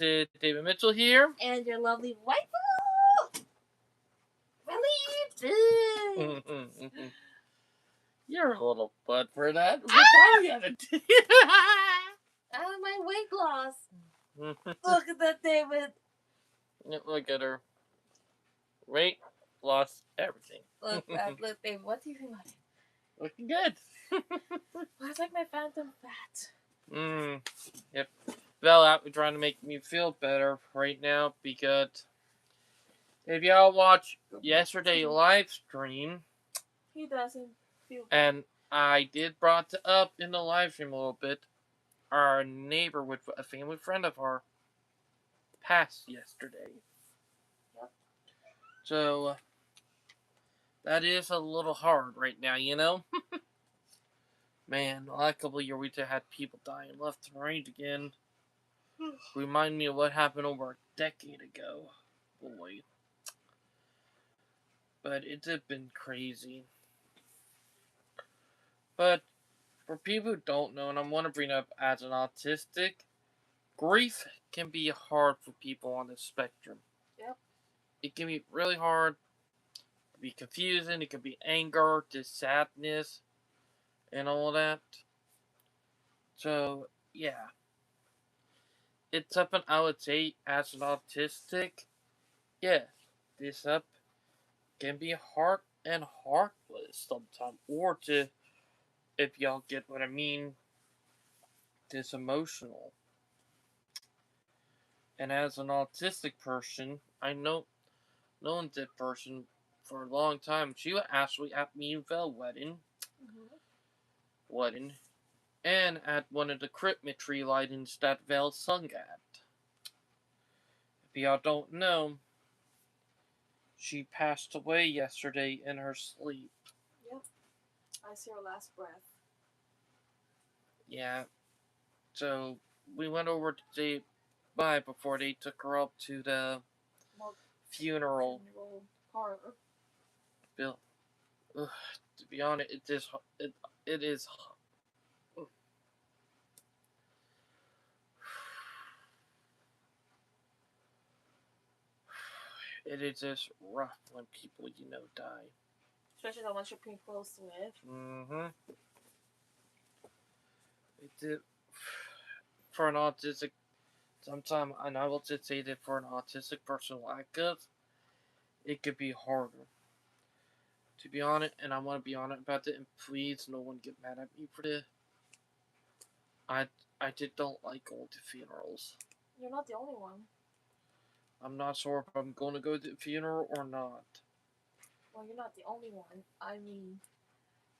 is David Mitchell here. And your lovely wife. You're a little butt for that. What's wrong with you? My weight loss. Look at that, David. Look at her. Weight lost everything. Look, David. What do you think about it? Looking good. It's like my phantom fat. Yep. Val out trying to make me feel better right now because if y'all watch yesterday live stream, He doesn't feel good. And I did brought it up in the live stream a little bit. Our neighbor with a family friend of ours passed yesterday. Yep. So that is a little hard right now, you know? Man, the last couple of years we just had people dying left and right again. Remind me of what happened over a decade ago. Boy. But it's been crazy. But for people who don't know, and I want to bring up as an autistic, grief can be hard for people on the spectrum. Yep. It can be really hard. It can be confusing. It can be anger, just sadness, and all that. So, yeah. It's something I would say as an autistic. Yeah, this up can be hard and heartless sometimes. Or to, if y'all get what I mean, this emotional. And as an autistic person, I known this person for a long time. She was actually at me and Vel wedding, and at one of the Christmas tree lightings that Vel sung at. If y'all don't know, she passed away yesterday in her sleep. Yep. I see her last breath. Yeah. So we went over to say bye before they took her up to the funeral parlor. Bill. To be honest, it is. It is just rough when people die. Especially the ones you're pretty close with. It's for an autistic. Sometimes, and I will just say that for an autistic person like us, it could be harder. To be honest, and I want to be honest about it, and please, no one get mad at me for this. I just don't like going to funerals. You're not the only one. I'm not sure if I'm going to go to the funeral or not. Well, you're not the only one. I mean,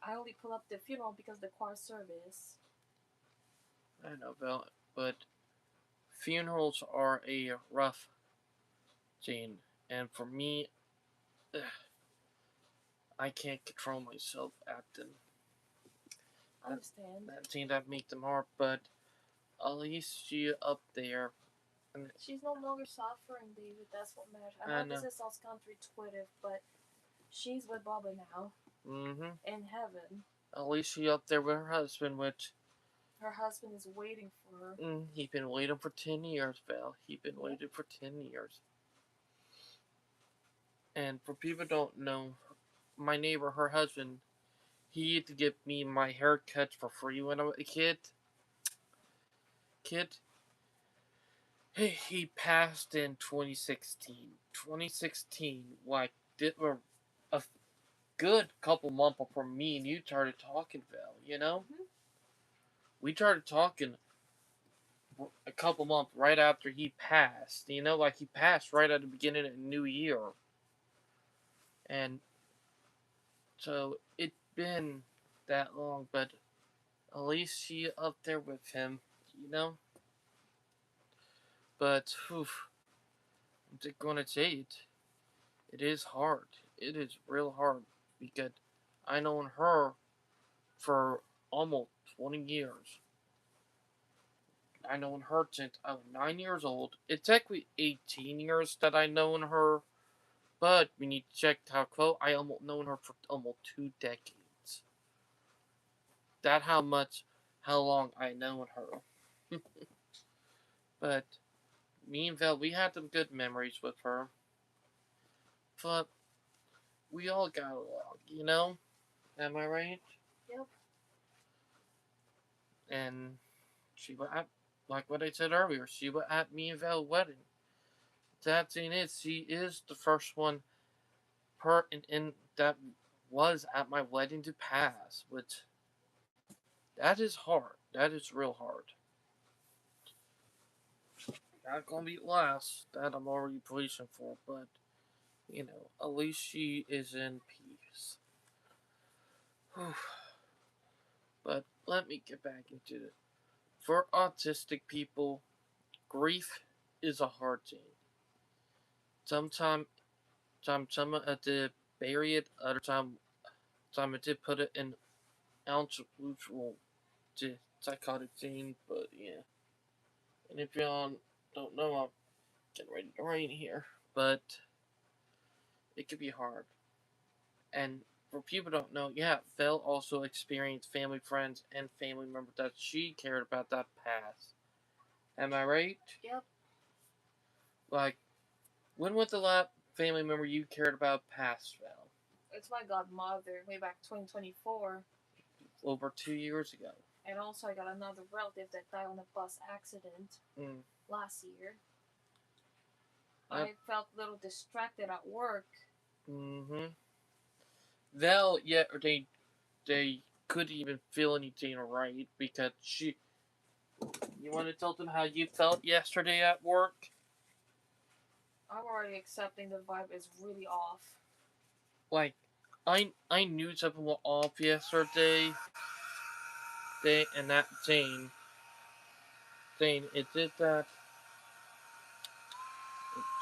I only pull up the funeral because of the choir service. I know, but funerals are a rough thing, and for me, I can't control myself at them. I understand. That seems that make them hard, but at least she up there. And she's no longer suffering, David. That's what matters. I know this is South counterintuitive, but she's with Baba now. In heaven. At least she up there with her husband, which her husband is waiting for her. He's been waiting for 10 years, Val. He's been waiting for 10 years. And for people who don't know, my neighbor, her husband, he used to give me my haircuts for free when I was a kid. He passed in 2016. 2016, like, it were a good couple months before me and you started talking, Val, you know? We started talking a couple months right after he passed. You know, like he passed right at the beginning of the new year. And so it's been that long, but at least she up there with him, you know? But, I'm just gonna say it. It is hard. It is real hard because I known her for almost 20 years. I known her since I was 9 years old. It's actually 18 years that I known her, but we need to check how close. I almost known her for almost 2 decades. That's how long I known her. But me and Val, we had some good memories with her, but we all got along, you know? Am I right? Yep. And she was at, like what I said earlier, she was at me and Val's wedding. That thing is, she is the first one in that was at my wedding to pass, which that is hard. That is real hard. Not gonna be last. That I'm already pushing for, but you know, at least she is in peace. But let me get back into it. For autistic people, grief is a hard thing. Sometimes, some I did bury it, other time I did put it in usual psychotic thing. But yeah, and if y'all don't know, I'm getting ready to rain here, but it could be hard. And for people who don't know, yeah, Vel also experienced family, friends, and family members that she cared about that passed. Am I right? Yep. Like, when was the last family member you cared about passed, Val? It's my godmother, way back 2024. Over 2 years ago. And also, I got another relative that died on a bus accident last year. I felt a little distracted at work. Mm-hmm. Val, yeah, they couldn't even feel anything right because she. You want to tell them how you felt yesterday at work? I'm already accepting the vibe is really off. Like, I knew something was off yesterday. And that Jane, it did that.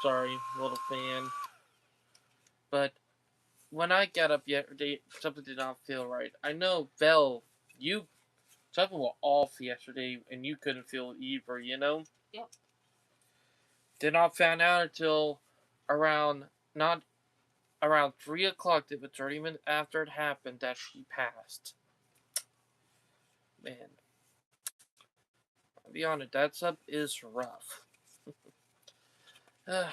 Sorry, little fan. But when I got up yesterday, something did not feel right. I know, Vel, you something was off yesterday, and you couldn't feel it either. You know. Yep. Did not find out until around not around 3 o'clock. It was 30 minutes after it happened that she passed. Man, I'll be honest, that sub is rough. I'll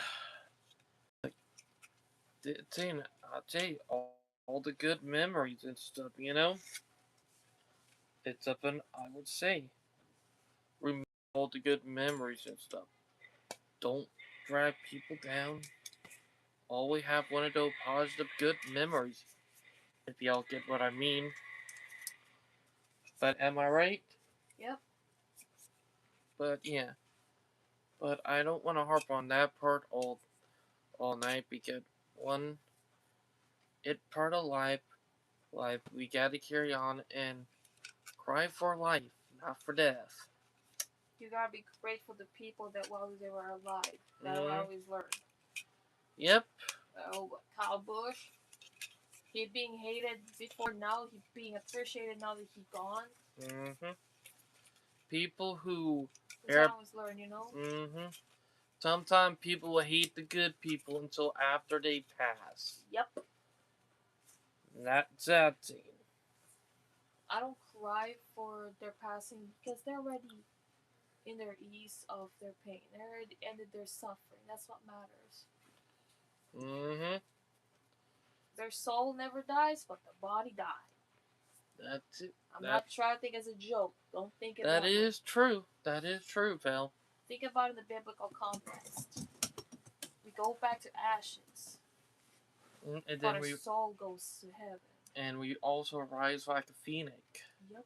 tell you all the good memories and stuff. You know, it's up and I would say remember all the good memories and stuff. Don't drag people down. Always have one of those positive, good memories. If y'all get what I mean. But am I right? Yep. But yeah. But I don't want to harp on that part all night because one, it part of life. Life we gotta carry on and cry for life, not for death. You gotta be grateful to people that while they were alive. That I always learn. Yep. Kyle Bush. He being hated before, now he being appreciated now that he gone. Mm-hmm. People who I always learn, you know. Mm-hmm. Sometimes people will hate the good people until after they pass. Yep. That's that thing. I don't cry for their passing because they're already in their ease of their pain. They already ended their suffering. That's what matters. Mm-hmm. Their soul never dies, but the body died. That's it. I'm not trying to think as a joke. Don't think it that is true. That is true, Val. Think about it in the biblical context. We go back to ashes. And then our soul goes to heaven. And we also rise like a phoenix. Yep.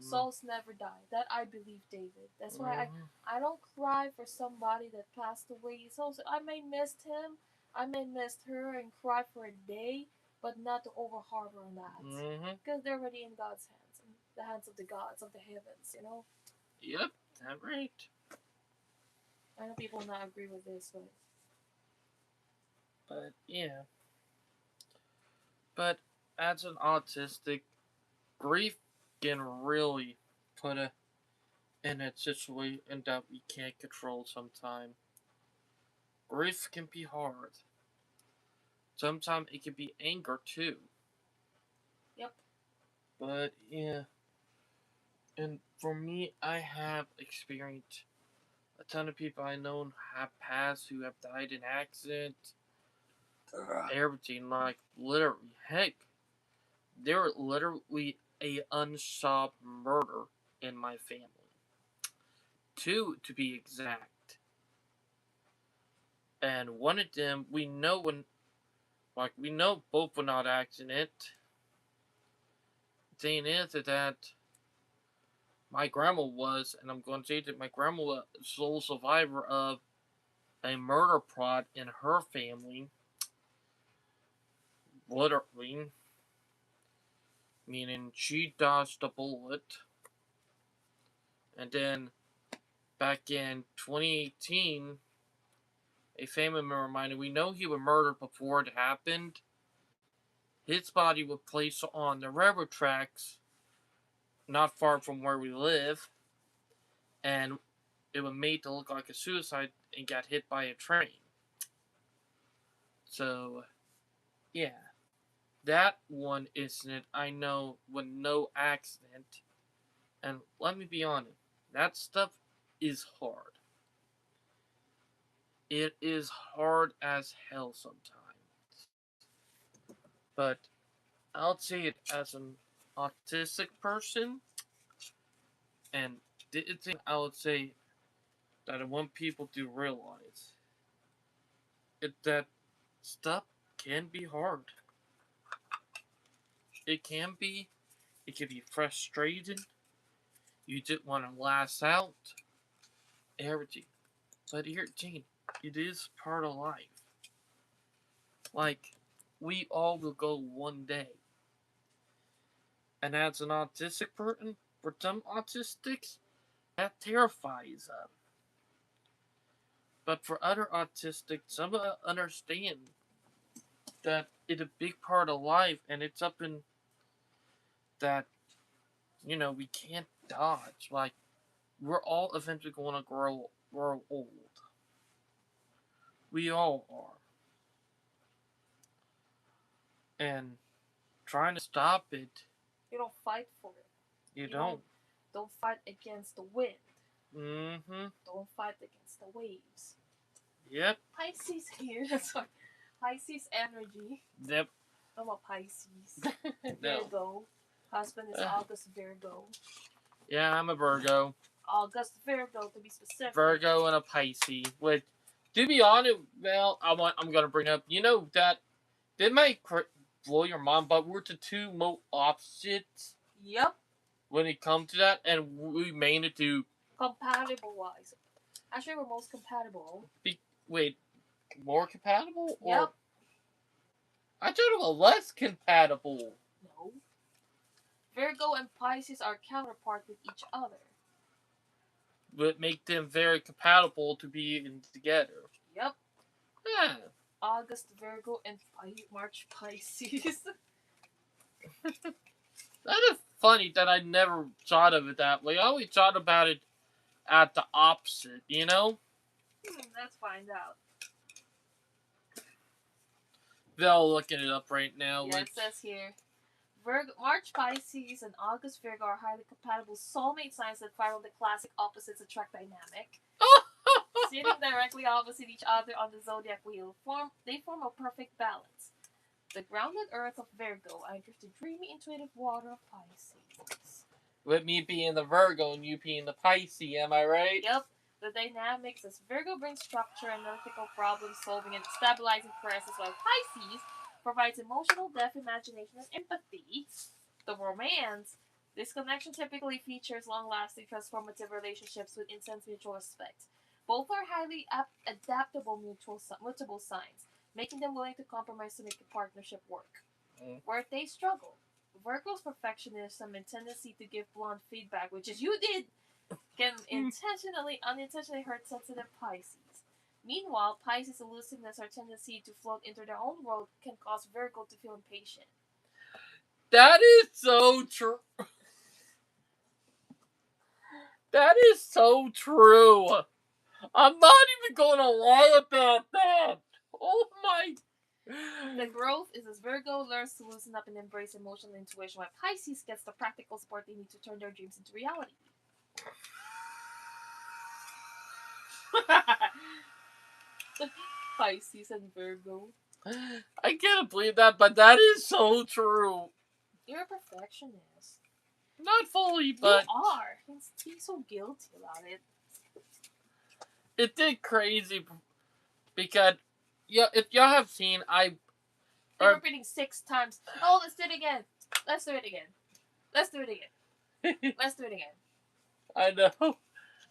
Souls never die. That I believe, David. That's why I don't cry for somebody that passed away. So I may miss him, I may miss her, and cry for a day, but not to over harbor on that. Because they're already in God's hands, in the hands of the gods of the heavens, you know? Yep, that's right. I know people will not agree with this, but yeah. But as an autistic, grief can really put a in a situation that we can't control sometimes. Grief can be hard. Sometimes it can be anger too. Yep. But yeah. And for me, I have experienced a ton of people I know have passed who have died in accidents. Everything, like, literally, heck, there were literally a unsolved murder in my family. Two, to be exact. And one of them, we know both were not accident. The thing is that my grandma was, and I'm going to say that my grandma was the sole survivor of a murder plot in her family. Literally. Meaning she dodged a bullet. And then back in 2018, a family member reminded we know he was murdered before it happened. His body was placed on the railroad tracks not far from where we live, and it was made to look like a suicide and got hit by a train. So, yeah, that one incident I know was no accident. And let me be honest, that stuff is hard. It is hard as hell sometimes. But I'll say it as an autistic person, and the thing I would say that I want people to realize is that stuff can be hard. It can be. It can be frustrating. You just want to lash out. Everything. But here, Gene, it is part of life. Like, we all will go one day. And as an autistic person, for some autistics, that terrifies them. But for other autistics, some understand that it's a big part of life and it's up in that, we can't dodge. Like, we're all eventually going to grow old. We all are. And trying to stop it, You don't fight for it. you don't. Don't fight against the wind. Mm-hmm. Don't fight against the waves. Yep. Pisces here. That's why. Pisces energy. Yep. I'm a Pisces. No. Virgo. Husband is August Virgo. Yeah, I'm a Virgo. August Virgo, to be specific. Virgo and a Pisces. Which, to be honest, well, I'm gonna bring up. You know that it might blow your mind, but we're the two most opposites. Yep. When it comes to that, and we made it to compatible wise. Actually, we're most compatible. Wait, more compatible? Yep. Or I thought it was less compatible. No. Virgo and Pisces are counterpart with each other. But make them very compatible to be together. Yep. Yeah. August Virgo and March Pisces. That is funny that I never thought of it that way. I always thought about it at the opposite, you know? Let's find out. They're looking it up right now. Yeah, it says here. March Pisces and August Virgo are highly compatible soulmate signs that follow the classic opposites attract dynamic. Sitting directly opposite each other on the zodiac wheel, they form a perfect balance. The grounded earth of Virgo enters the dreamy, intuitive water of Pisces. With me being the Virgo and you being the Pisces, am I right? Yep. The dynamics as Virgo brings structure, analytical problem solving, and stabilizing presence, while Pisces provides emotional depth, imagination, and empathy. The romance. This connection typically features long-lasting, transformative relationships with intense mutual respect. Both are highly adaptable mutable signs, making them willing to compromise to make the partnership work. Where they struggle. Virgo's perfectionism and tendency to give blunt feedback, which is you did, can unintentionally hurt sensitive Pisces. Meanwhile, Pisces' elusiveness or tendency to float into their own world can cause Virgo to feel impatient. That is so true. That is so true. I'm not even going to lie about that. Oh my. The growth is as Virgo learns to loosen up and embrace emotional intuition, while Pisces gets the practical support they need to turn their dreams into reality. Pisces and Virgo. I can't believe that, but that is so true. You're a perfectionist. Not fully, but you are. He's so guilty about it. It did crazy because if y'all have seen, You're repeating 6 times. Oh, let's do it again. Let's do it again. Let's do it again. Let's do it again. I know,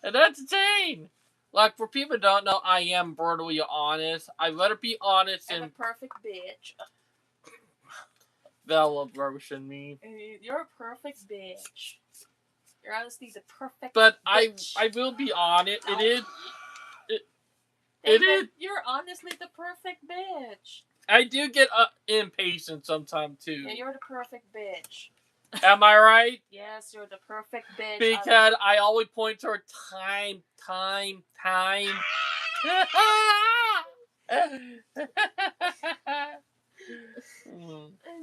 and that's insane. Like, for people who don't know, I am brutally honest. I'd rather be honest I'm and a perfect bitch. they'll love roasting me. You're a perfect bitch. You're honestly the perfect But bitch. I will be honest. No. It is. David, it is. You're honestly the perfect bitch. I do get impatient sometimes too. Yeah, you're the perfect bitch. Am I right? Yes, you're the perfect bitch. Because I always point toward time. I'm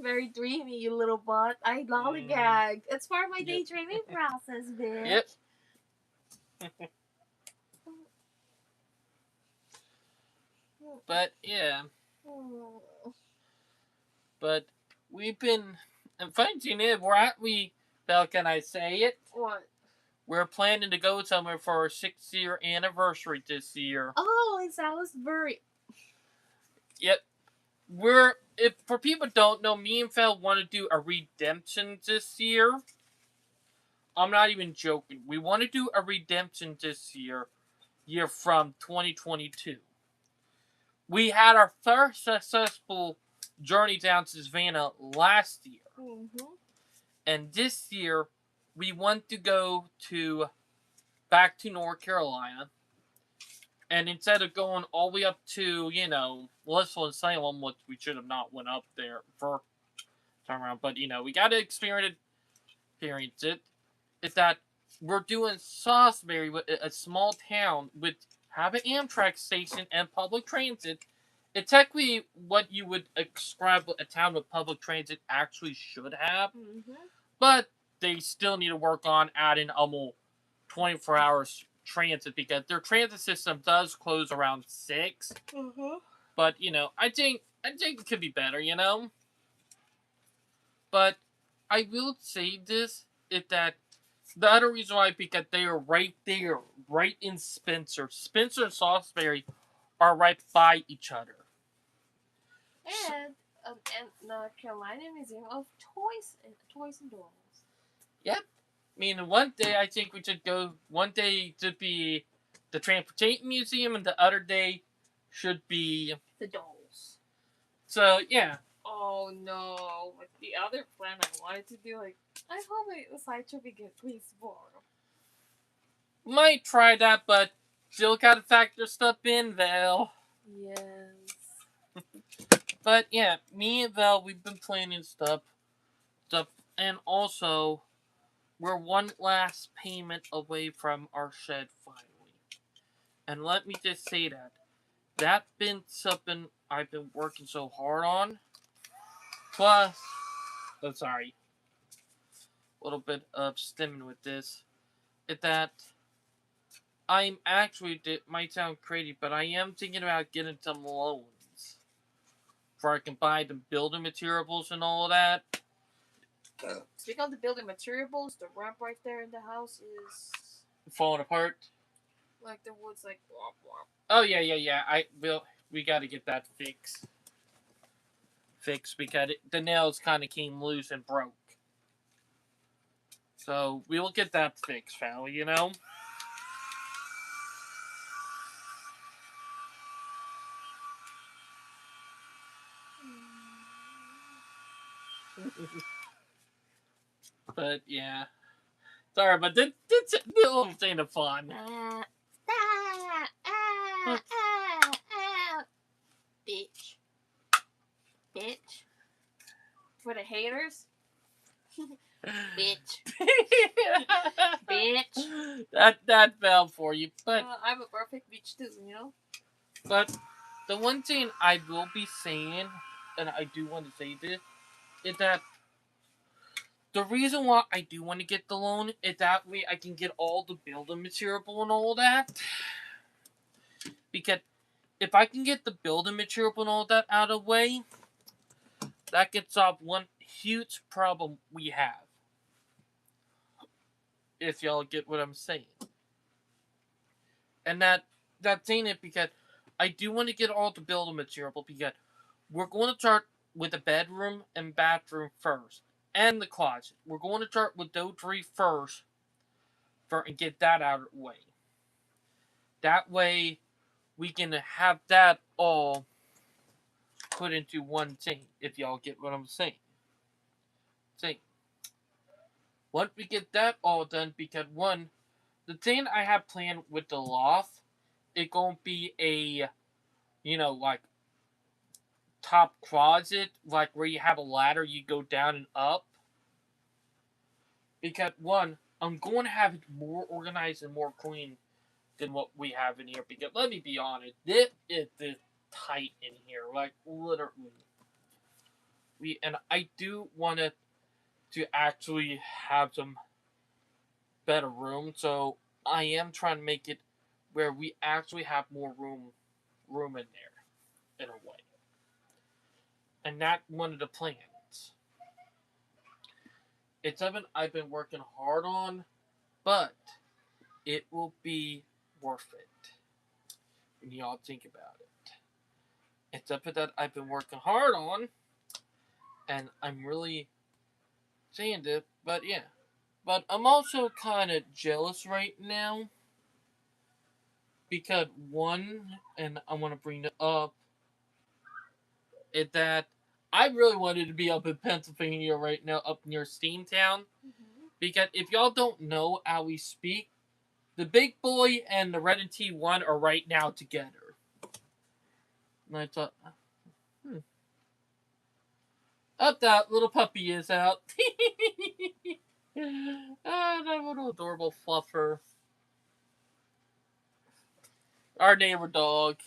very dreamy, you little butt. I lollygag. It's part of my daydreaming process, bitch. Yep. But yeah. But we've been. And funny thing is, Belle, can I say it? What? We're planning to go somewhere for our 6th-year anniversary this year. Oh, it's Salisbury. Yep. If for people who don't know, me and Phil want to do a redemption this year. I'm not even joking. We want to do a redemption this year from 2022. We had our first successful journey down to Savannah last year. Mm-hmm. And this year, we want to go back to North Carolina. And instead of going all the way up to, Louisville and Salem, which we should have not went up there for time around, but, we got to experience it, is that we're doing Salisbury, a small town with have an Amtrak station and public transit. It's technically what you would describe a town with public transit actually should have. Mm-hmm. But they still need to work on adding almost 24 hours transit because their transit system does close around 6. Mm-hmm. But, I think it could be better, But I will say this, is that the other reason why, because they are right there, right in Spencer. Spencer and Salisbury are right by each other. And the Carolina Museum of Toys and Dolls. Yep. I mean, one day I think we should go. One day to be the Transportation Museum, and the other day should be the dolls. So yeah. Oh no! Like the other plan I wanted to do, I hope the sideshow gets bored. Might try that, but still gotta factor stuff in, Val. Yes. But yeah, me and Val, we've been planning stuff, and also we're one last payment away from our shed finally. And let me just say that's been something I've been working so hard on. Plus, sorry, a little bit of stemming with this, is that I'm actually, it might sound crazy, but I am thinking about getting some loans where I can buy the building materials and all of that. Speaking of the building materials, the ramp right there in the house is falling apart. Like the wood's like womp womp. Oh yeah. We got to get that fixed because the nails kind of came loose and broke. So we will get that fixed, Val. But yeah, sorry, but this little thing of fun. Bitch. For the haters. Bitch. Bitch. That fell for you, but I'm a perfect bitch too, But the one thing I will be saying, and I do want to say this, is that the reason why I do want to get the loan is that way I can get all the building material and all that. Because if I can get the building material and all that out of the way, that can solve one huge problem we have. If y'all get what I'm saying. And that's saying it because I do want to get all the building material because we're going to start with the bedroom and bathroom first. And the closet. We're going to start with those three first and get that out of the way. That way we can have that all put into one thing, if y'all get what I'm saying. Once we get that all done, because one, the thing I have planned with the loft, it gonna be a, like top closet, like where you have a ladder, you go down and up. Because one, I'm going to have it more organized and more clean than what we have in here. Because let me be honest, this is tight in here, like literally. And I do want it to actually have some better room, so I am trying to make it where we actually have more room in there, in a way. And that's one of the plans. It's something I've been working hard on, but it will be worth it when y'all think about it. It's something that I've been working hard on, and I'm really saying it, but yeah. But I'm also kind of jealous right now because one, and I want to bring it up, is that I really wanted to be up in Pennsylvania right now, up near Steamtown. Mm-hmm. Because if y'all don't know how we speak, the big boy and the red and T1 are right now together. And I thought, up that little puppy is out. Ah, that little adorable fluffer. Our neighbor dog.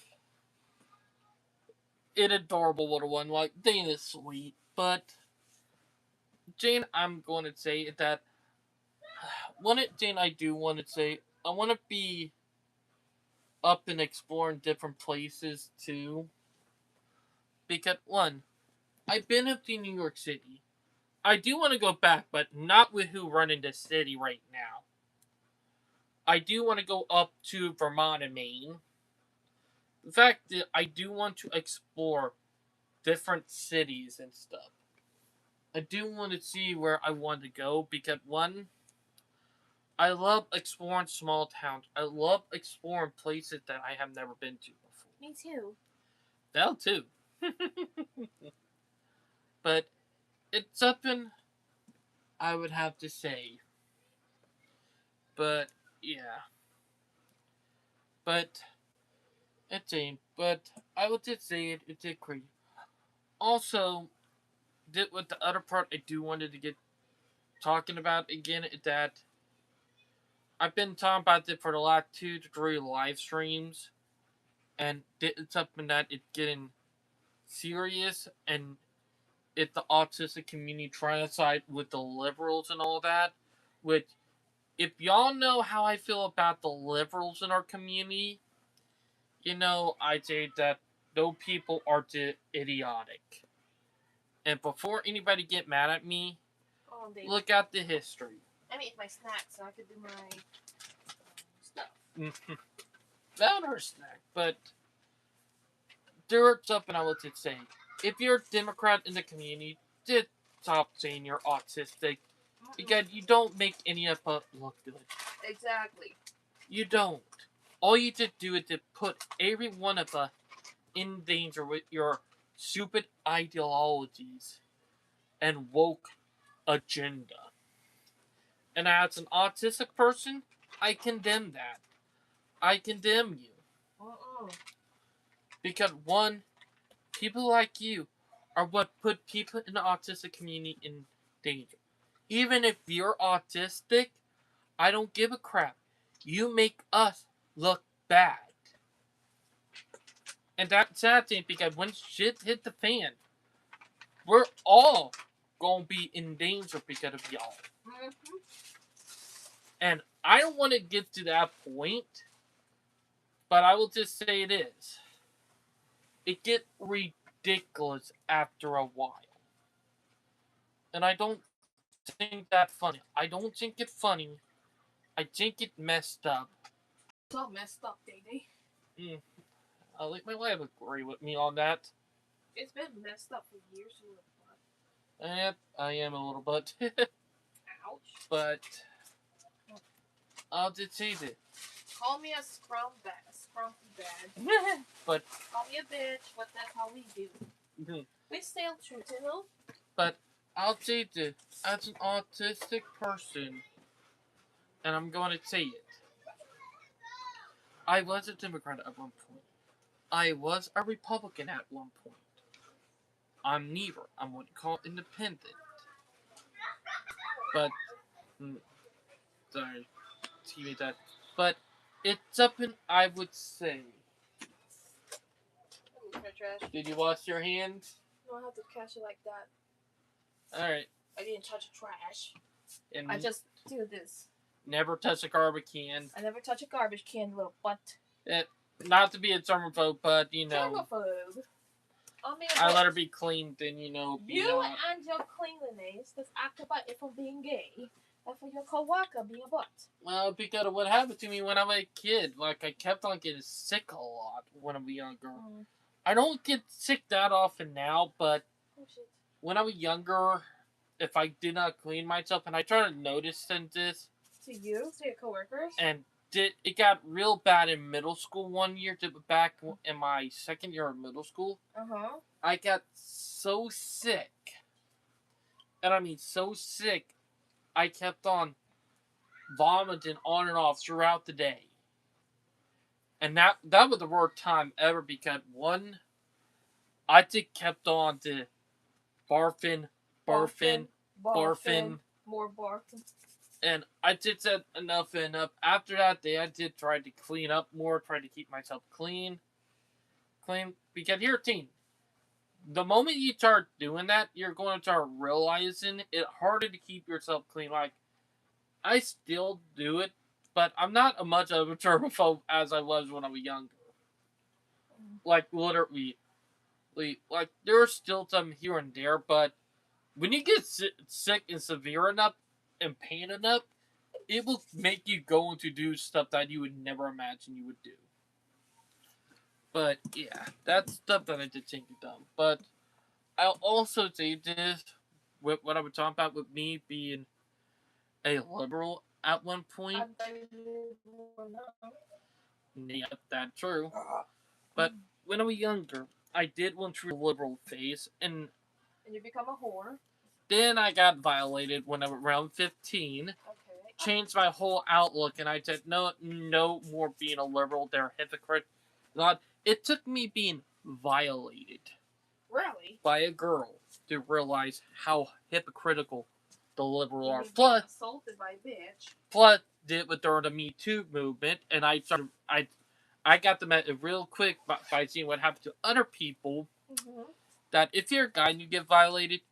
An adorable little one. Like, Dane is sweet. But, Jane, I'm going to say that one thing I do want to say, I want to be up and exploring different places too. Because one, I've been up to New York City. I do want to go back, but not with who running the city right now. I do want to go up to Vermont and Maine. The fact that I do want to explore different cities and stuff. I do want to see where I want to go because one, I love exploring small towns. I love exploring places that I have never been to before. Me too. That too. But it's something I would have to say. But yeah. But it's ain't. But I would just say it. It's crazy. Also, with the other part I do wanted to get talking about again is that I've been talking about it for the last 2 to 3 live streams, and it's something that it's getting serious, and it's the autistic community trying to side with the liberals and all that. Which, if y'all know how I feel about the liberals in our community, I'd say that those people are idiotic. And before anybody get mad at me, look at the history. I need my snacks so I could do my stuff. That or snack, but there's something I would say. If you're a Democrat in the community, just stop saying you're autistic. Because you don't make any of us look good. Exactly. You don't. All you just do is to put every one of us in danger with your stupid ideologies and woke agenda. And as an autistic person, I condemn that. I condemn you. Because one, people like you are what put people in the autistic community in danger. Even if you're autistic, I don't give a crap. You make us look bad. And that's sad thing because when shit hit the fan, we're all gonna be in danger because of y'all. And I don't want to get to that point But I will just say it is. It get ridiculous after a while. And I don't think that funny. I don't think it funny. I think it messed up. It's all messed up, Day. Mm, I think my wife agree with me on that. It's been messed up for years. Yep, I am a little bit. Ouch. But I'll just say this. Call me a scrumpy bad. But call me a bitch, but that's how we do. We stay true, you know? But I'll say this. As an autistic person, and I'm going to say it, I was a Democrat at one point. I was a Republican at one point. I'm neither. I'm what you call independent. But, sorry, excuse me that. But it's something I would say. Did you wash your hands? No, I have to catch it like that. Alright. I didn't touch a trash. And I just do this. Never touch a garbage can. I never touch a garbage can, little butt. Not to be a germaphobe, but you know. Germaphobe. I let her be clean, then you know. You and your cleanliness that's activate it from being gay. And for your co-worker being a butt. Well, because of what happened to me when I was a kid. Like, I kept on getting sick a lot when I was younger. I don't get sick that often now, but when I was younger, if I did not clean myself, and I started noticing this. To you? To your coworkers? And it got real bad in middle school one year, back in my second year of middle school. I got so sick. And I mean so sick, I kept on vomiting on and off throughout the day. And that was the worst time ever because one, I just kept on to barfing. More barfing. And I did said enough and enough. After that day, I did try to clean up more, try to keep myself clean. Because here, teen, the moment you start doing that, you're going to start realizing it's harder to keep yourself clean. Like, I still do it, but I'm not as much of a germaphobe as I was when I was younger. Like, literally, like, there's still some here and there, but when you get sick and severe enough and pain enough, it will make you go to do stuff that you would never imagine you would do. But, yeah, that's stuff that I did think of dumb. But I'll also say this, with what I was talking about with me being a liberal at one point. Yeah, that's true. But when I was younger, I did went through the liberal phase, and you become a whore. Then I got violated when I was around 15. Okay. Changed my whole outlook, and I said, no more being a liberal. They're a hypocrite. It took me being violated. Really? By a girl to realize how hypocritical the liberal are. Plus, assaulted by a bitch. Plus, did with during the Me Too movement, and I got them at it real quick by seeing what happened to other people. Mm-hmm. That if you're a guy and you get violated,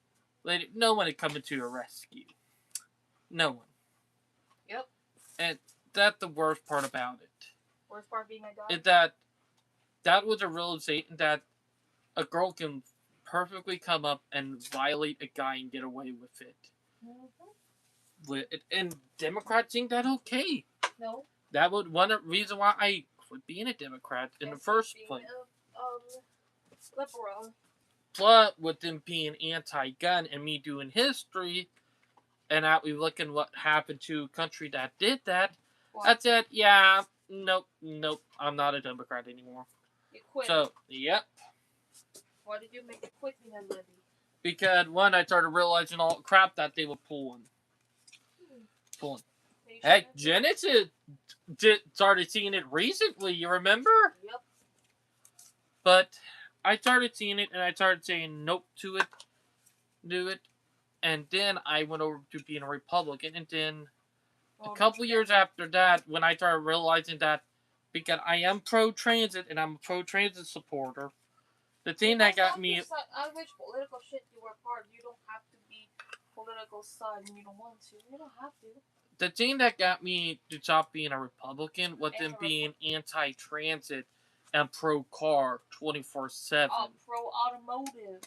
no one is coming to your rescue. No one. Yep. And that's the worst part about it. Worst part being a guy? Is that was a realization that a girl can perfectly come up and violate a guy and get away with it. Mm-hmm. And Democrats think that okay. No. That was one reason why I quit being a Democrat in the first place. Liberal. Plus, with them being anti-gun and me doing history, and that we looking what happened to a country that did that, I said, yeah, nope, I'm not a Democrat anymore. You quit. So, yep. Why did you make it quit me then, Libby? Because, one, I started realizing all the crap that they were pulling. Hey, Janice started seeing it recently, you remember? Yep. But I started seeing it, and I started saying nope to it, do it, and then I went over to being a Republican, and then a couple years after that, when I started realizing that, because I am pro-transit, and I'm a pro-transit supporter, the thing that got me... I wish political shit you were part of. You don't have to be political side when you don't want to. You don't have to. the thing that got me to stop being a Republican was them being anti-transit and pro-car 24/7. Pro-automotive.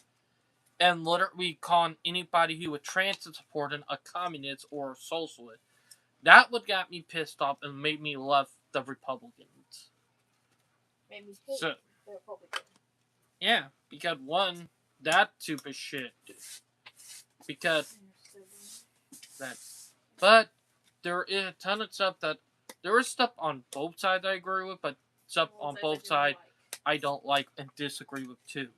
And literally calling anybody who was transit supporting a communist or a socialist. That what got me pissed off and made me love the Republicans. Made me hate the Republicans. Yeah, because one, that stupid shit. Because that, but there is a ton of stuff that there is stuff on both sides I agree with, but stuff on both sides I don't like and disagree with too.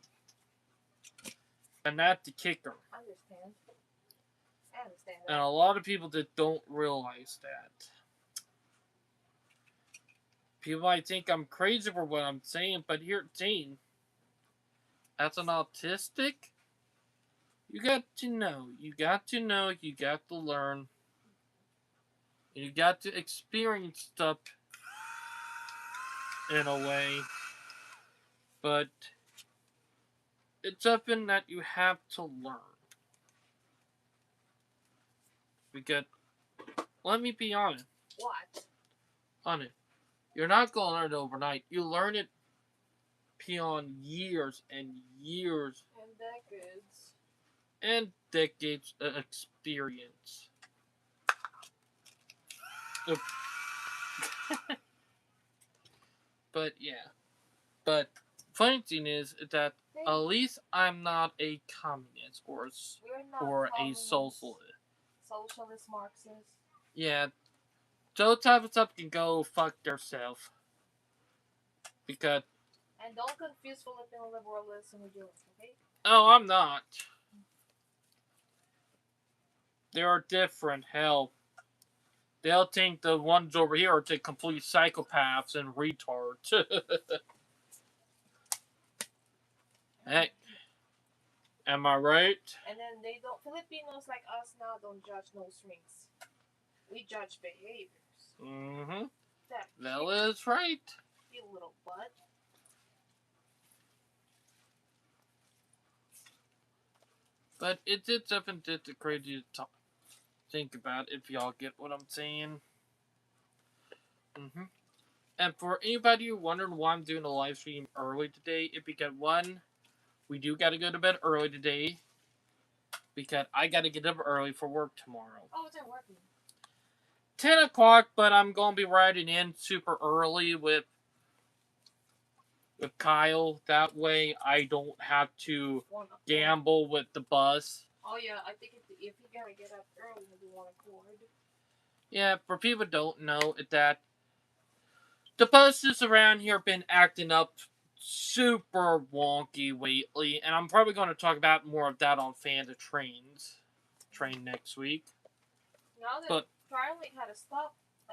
And that's the kicker. I understand that. And a lot of people that don't realize that. People might think I'm crazy for what I'm saying, but here, Gene, as an autistic, you got to know, you got to learn, and you got to experience stuff in a way, but it's something that you have to learn. Because, let me be honest. What? Honest. You're not going to learn it overnight. You learn it beyond years and years. And decades of experience. But, yeah. But, funny thing is that at least I'm not a communist or a socialist. Socialist Marxist. Yeah. Those type of stuff can go fuck themselves. Because... And don't confuse Filipino liberalism with yours, okay? Oh, I'm not. They are different. Hell, they'll think the ones over here are the complete psychopaths and retards. Hey, am I right? And then they don't. Filipinos like us now don't judge nose rings. We judge behaviors. Mm-hmm. That is right. You little butt. But it's something that's crazy to think about if y'all get what I'm saying. Mm-hmm. And for anybody who wondering why I'm doing a live stream early today, it's because one, we do got to go to bed early today. Because I got to get up early for work tomorrow. Oh, it's at work. 10 o'clock, but I'm going to be riding in super early with Kyle. That way I don't have to gamble with the bus. Oh, yeah, I think if you got to get up early, you want to accord. Yeah, for people who don't know, that the buses around here have been acting up super wonky lately, and I'm probably going to talk about more of that on Fan the Train next week. Now that TriLink had a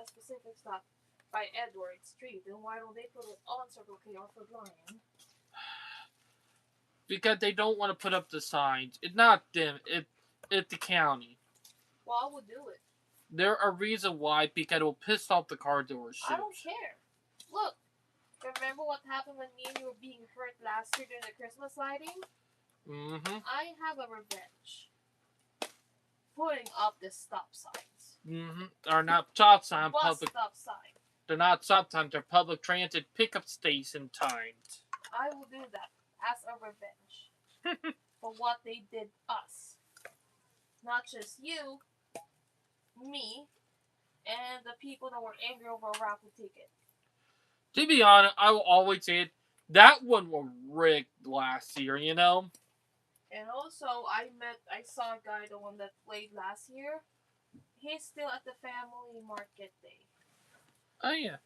specific stop by Edward Street, then why don't they put it on Circle K or for Lion? Because they don't want to put up the signs. It's not them. It's the county. Well, I would do it. There are reasons why, because it will piss off the car dealerships. I don't care. Look, remember what happened when me and you were being hurt last year during the Christmas lighting? Mm-hmm. I have a revenge. Putting up the stop signs. Mm-hmm. They're not stop signs. Stop sign. They're not stop signs. They're public transit pickup station times. I will do that as a revenge for what they did us. Not just you, me, and the people that were angry over a raffle ticket. To be honest, I will always say it. That one was rigged last year, you know? And also, I saw a guy, the one that played last year. He's still at the family market day. Oh, yeah.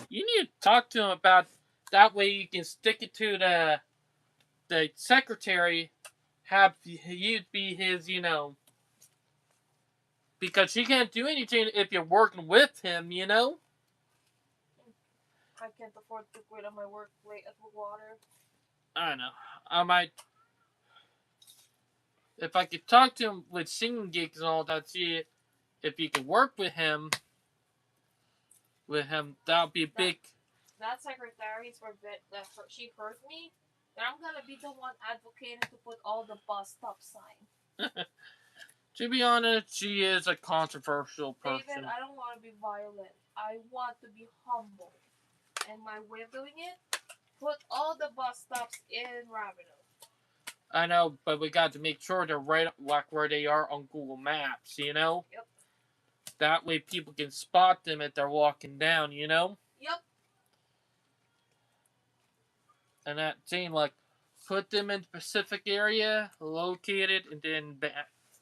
You need to talk to him about that way you can stick it to the secretary, have you be his, you know, because she can't do anything if you're working with him, you know? I can't afford to quit on my work late at the water. I don't know. I might, if I could talk to him with singing gigs and all that, see if you could work with him, that would be a big... That secretary's for she heard me, then I'm gonna be the one advocating to put all the bus stop sign. To be honest, she is a controversial person. David, I don't want to be violent. I want to be humble. And my way of doing it, put all the bus stops in Ravenel. I know, but we got to make sure they're right like where they are on Google Maps, you know? Yep. That way people can spot them if they're walking down, you know? Yep. And that thing, like, put them in the Pacific area, located, and then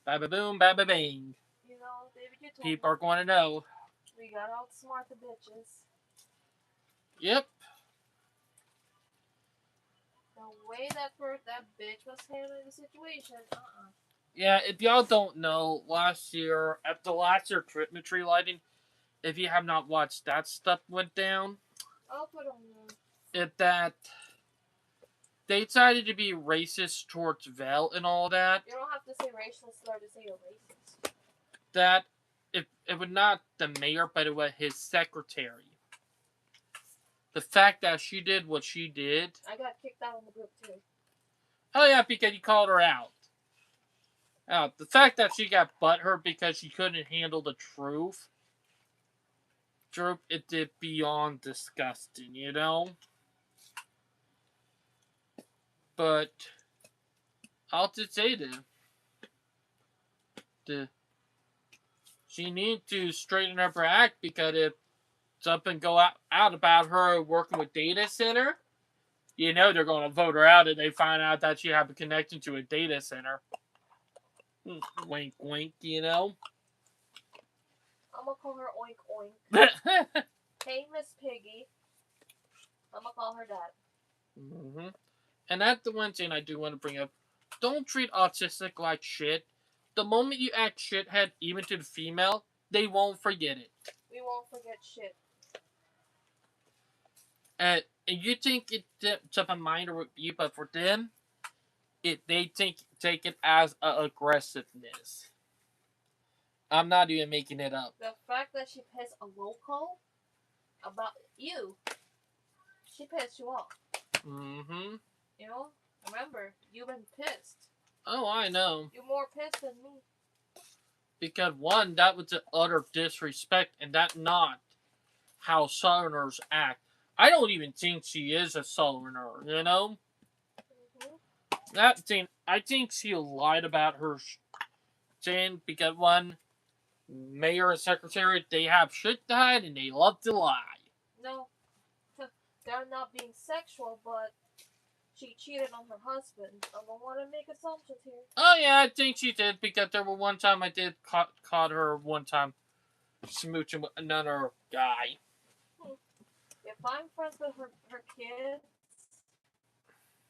ba-ba-boom, ba-ba-bang. You know, David, you told People me. are going to know. We got to outsmart the bitches. Yep. The way that bitch was handling the situation, Yeah, if y'all don't know, last year, at the last year Christmas tree lighting, if you have not watched that stuff went down, I'll put on there. if that they decided to be racist towards Vel and all that. You don't have to say racial slur to say you're racist. That it was not the mayor, but it was his secretary. The fact that she did what she did. I got kicked out of the group too. Oh yeah, because you called her out. The fact that she got butthurt because she couldn't handle the truth. It did beyond disgusting, you know? But I'll just say she needs to straighten up her act, because if something go out about her working with data center, you know they're going to vote her out if they find out that she have a connection to a data center. Wink, wink, you know? I'm going to call her Oink Oink. Hey, Miss Piggy. I'm going to call her that. Mm-hmm. And that's the one thing I do want to bring up. Don't treat autistic like shit. The moment you act shithead, even to the female, they won't forget it. We won't forget shit. And you think it's of a minor with you, but for them, they take it as aggressiveness. I'm not even making it up. The fact that she pissed a local about you, she pissed you off. Mm-hmm. You know, remember, you've been pissed. Oh, I know. You're more pissed than me. Because one, that was an utter disrespect, and that's not how Southerners act. I don't even think she is a Southerner, you know? Mm-hmm. That thing, I think she lied about her thing, because one, mayor and secretary, they have shit to hide and they love to lie. No, they're not being sexual, but she cheated on her husband. I don't want to make assumptions here. Oh yeah, I think she did, because there were one time I did caught her one time smooching with another guy. If I'm friends with her kids,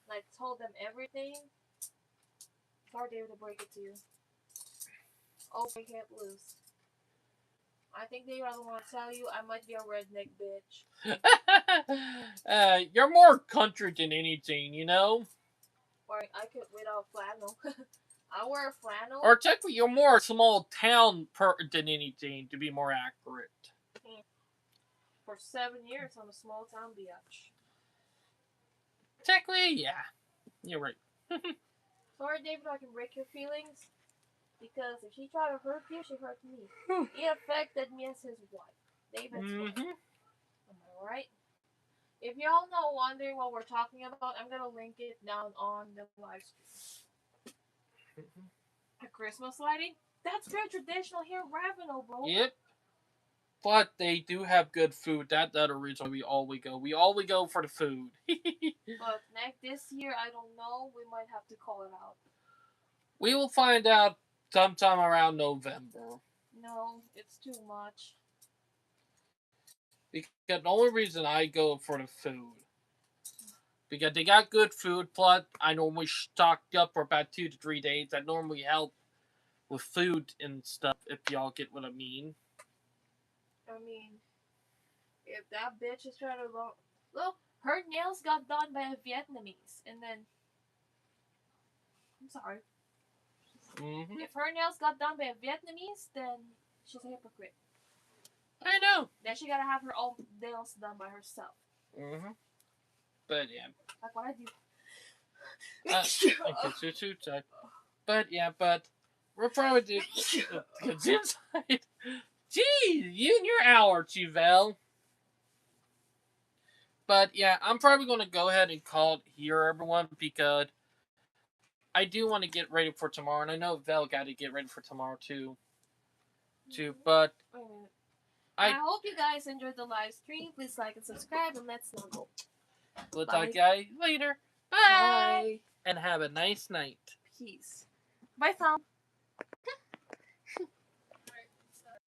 and I told them everything, sorry, David, to break it to you. Oh, we can't lose. I think they rather want to tell you I might be a redneck bitch. You're more country than anything, you know? Or I could without flannel. I wear a flannel. Or technically, you're more a small town than anything, to be more accurate. For 7 years, I'm a small town biatch. Technically, yeah. You're right. Sorry, David, I can break your feelings. Because if she tried to hurt you, she hurt me. It affected me as his wife. David's wife. Am I right? If y'all not wondering what we're talking about, I'm going to link it down on the live stream. A Christmas lighting? That's very traditional here in Ravenel, bro. Yep. But they do have good food. That's the other reason we always go. We always go for the food. But this year, I don't know. We might have to call it out. We will find out sometime around November. No, it's too much. Because the only reason I go for the food, because they got good food, plus I normally stock up for about 2 to 3 days. That normally help with food and stuff, if y'all get what I mean. I mean, if that bitch is trying to look, her nails got done by a Vietnamese, and then I'm sorry. Mm-hmm. If her nails got done by a Vietnamese, then she's a hypocrite. I know. Then she gotta have her own nails done by herself. Mm-hmm. But yeah. Like what I do. But yeah, but We're probably because inside. Geez, you and your allergy, Val. But yeah, I'm probably going to go ahead and call it here, everyone, because I do want to get ready for tomorrow, and I know Val got to get ready for tomorrow too. But I hope you guys enjoyed the live stream. Please like and subscribe, and let's snuggle. We'll talk to you guys later. Bye. Bye. And have a nice night. Peace. Bye, Tom.